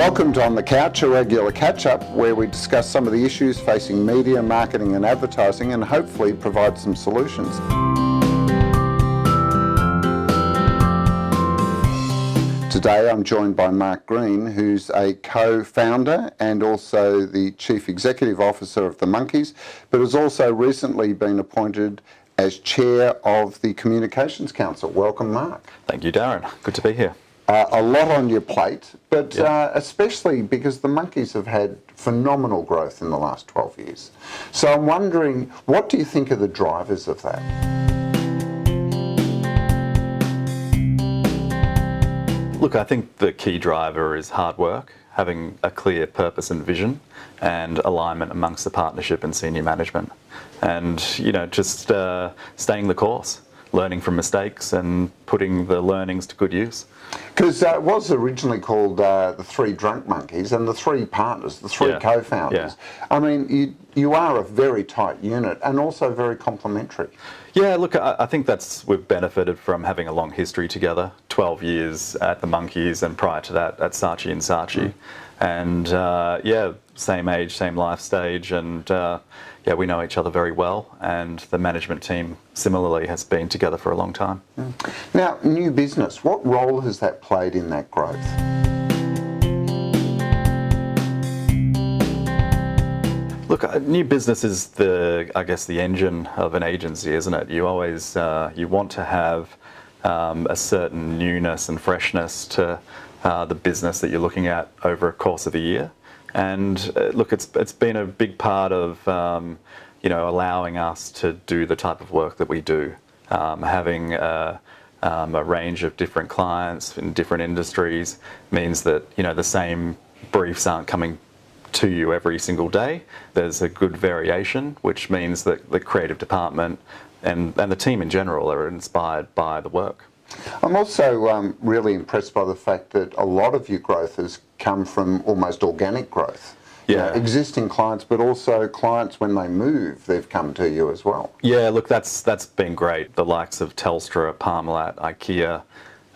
Welcome to On the Couch, a regular catch-up where we discuss some of the issues facing media, marketing and advertising and hopefully provide some solutions. Today I'm joined by Mark Green, who's a co-founder and also the Chief Executive Officer of the Monkeys, but has also recently been appointed as Chair of the Communications Council. Welcome, Mark. Thank you, Darren. Good to be here. A lot on your plate, but especially because the Monkeys have had phenomenal growth in the last 12 years. So I'm wondering, what do you think are the drivers of that? Look, I think the key driver is hard work, having a clear purpose and vision, and alignment amongst the partnership and senior management. And, just staying the course, learning from mistakes and putting the learnings to good use. Because it was originally called the Three Drunk Monkeys, and the three partners, the three co-founders. Yeah. I mean, you are a very tight unit and also very complementary. Yeah, look, I think we've benefited from having a long history together, 12 years at the Monkeys and prior to that at Saatchi & Saatchi. And same age, same life stage, and we know each other very well, and the management team similarly has been together for a long time. Now, new business, what role has that played in that growth? Look, new business is the engine of an agency, isn't it? You always you want to have a certain newness and freshness to the business that you're looking at over a course of a year. And look, it's been a big part of allowing us to do the type of work that we do, having a range of different clients in different industries means that the same briefs aren't coming to you every single day. There's a good variation, which means that the creative department and the team in general are inspired by the work. I'm also really impressed by the fact that a lot of your growth has come from almost organic growth. Yeah. Existing clients, but also clients when they move, they've come to you as well. Yeah, look, that's been great. The likes of Telstra, Parmalat, IKEA,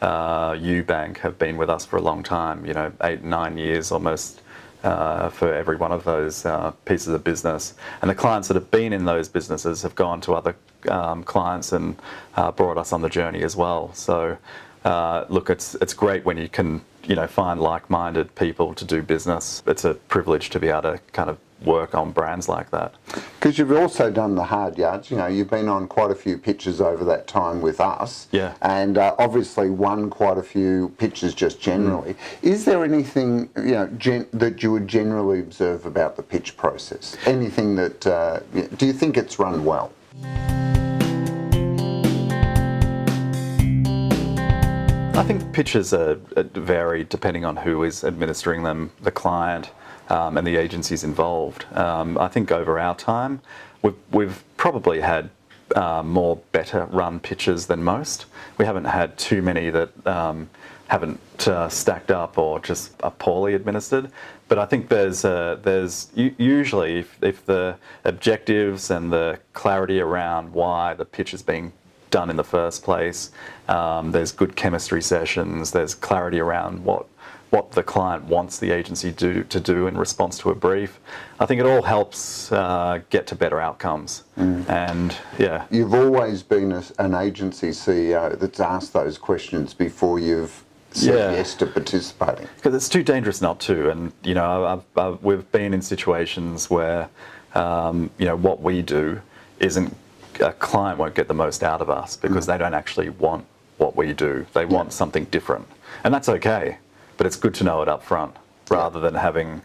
Eubank have been with us for a long time, 8, 9 years almost. For every one of those pieces of business. And the clients that have been in those businesses have gone to other clients and brought us on the journey as well. So look, it's great when you can find like-minded people to do business. It's a privilege to be able to kind of work on brands like that. Because you've also done the hard yards. You've been on quite a few pitches over that time with us. Yeah. And obviously won quite a few pitches just generally. Is there anything that you would generally observe about the pitch process? Anything that do you think it's run well? I think pitches are vary depending on who is administering them, the client, and the agencies involved. I think over our time, we've probably had more better run pitches than most. We haven't had too many that haven't stacked up or just are poorly administered. But I think there's usually if the objectives and the clarity around why the pitch is being done in the first place, there's good chemistry sessions, there's clarity around what the client wants the agency to do in response to a brief. I think it all helps get to better outcomes. And yeah. You've always been an agency CEO that's asked those questions before you've said yes to participating. Because it's too dangerous not to. And we've been in situations where what we do isn't, a client won't get the most out of us because they don't actually want what we do. They want something different. And that's okay. But it's good to know it up front rather than having,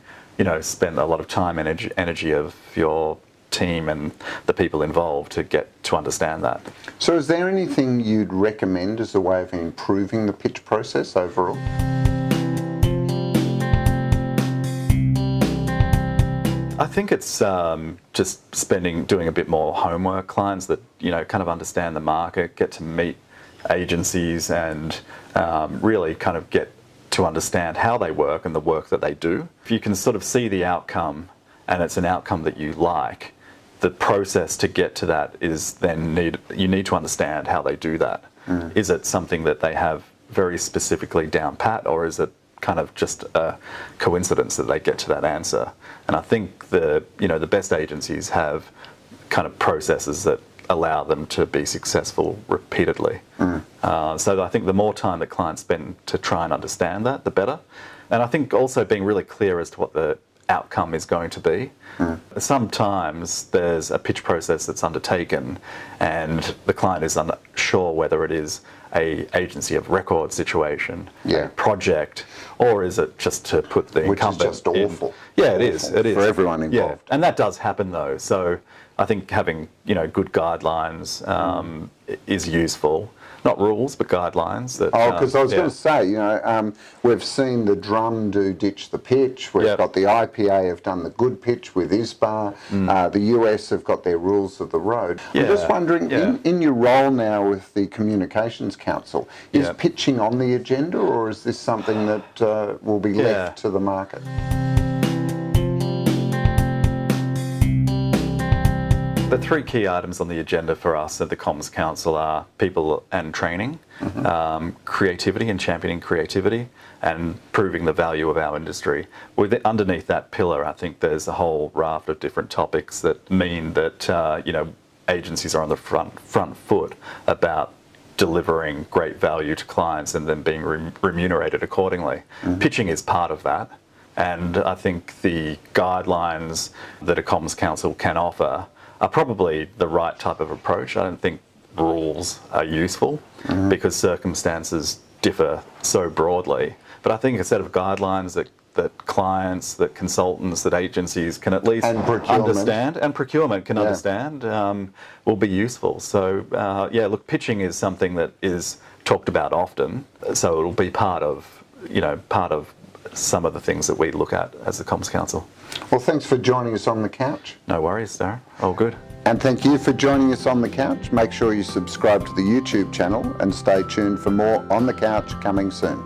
spend a lot of time and energy of your team and the people involved to get to understand that. So is there anything you'd recommend as a way of improving the pitch process overall? I think it's just doing a bit more homework. Clients that, kind of understand the market, get to meet agencies and really kind of get to understand how they work and the work that they do. If you can sort of see the outcome and it's an outcome that you like, the process to get to that is then you need to understand how they do that. Is it something that they have very specifically down pat, or is it kind of just a coincidence that they get to that answer. And I think the best agencies have kind of processes that allow them to be successful repeatedly. So I think the more time that clients spend to try and understand that, the better. And I think also being really clear as to what the outcome is going to be. Sometimes there's a pitch process that's undertaken and the client is unsure whether it is a agency of record situation, a project, or is it just to put the incumbent Which is just awful. Yeah, it is. It is. For everyone involved. Yeah, and that does happen though. So I think having good guidelines is useful. Not rules, but guidelines. Because I was going to say, we've seen the Drum do Ditch the Pitch. We've got the IPA have done the Good Pitch with ISBA. The US have got their rules of the road. I'm just wondering, in your role now with the Communications Council, is pitching on the agenda, or is this something that will be left to the market? The three key items on the agenda for us at the Comms Council are people and training, creativity and championing creativity, and proving the value of our industry. Underneath that pillar, I think there's a whole raft of different topics that mean that agencies are on the front foot about delivering great value to clients and then being remunerated accordingly. Pitching is part of that, and I think the guidelines that a Comms Council can offer are probably the right type of approach. I don't think rules are useful because circumstances differ so broadly. But I think a set of guidelines that clients, that consultants, that agencies can at least understand, and procurement can understand, will be useful. So look, pitching is something that is talked about often, so it'll be part of some of the things that we look at as the Comms Council. Well, thanks for joining us on the couch. No worries, Darren. All good. And thank you for joining us on the couch. Make sure you subscribe to the YouTube channel and stay tuned for more On the Couch coming soon.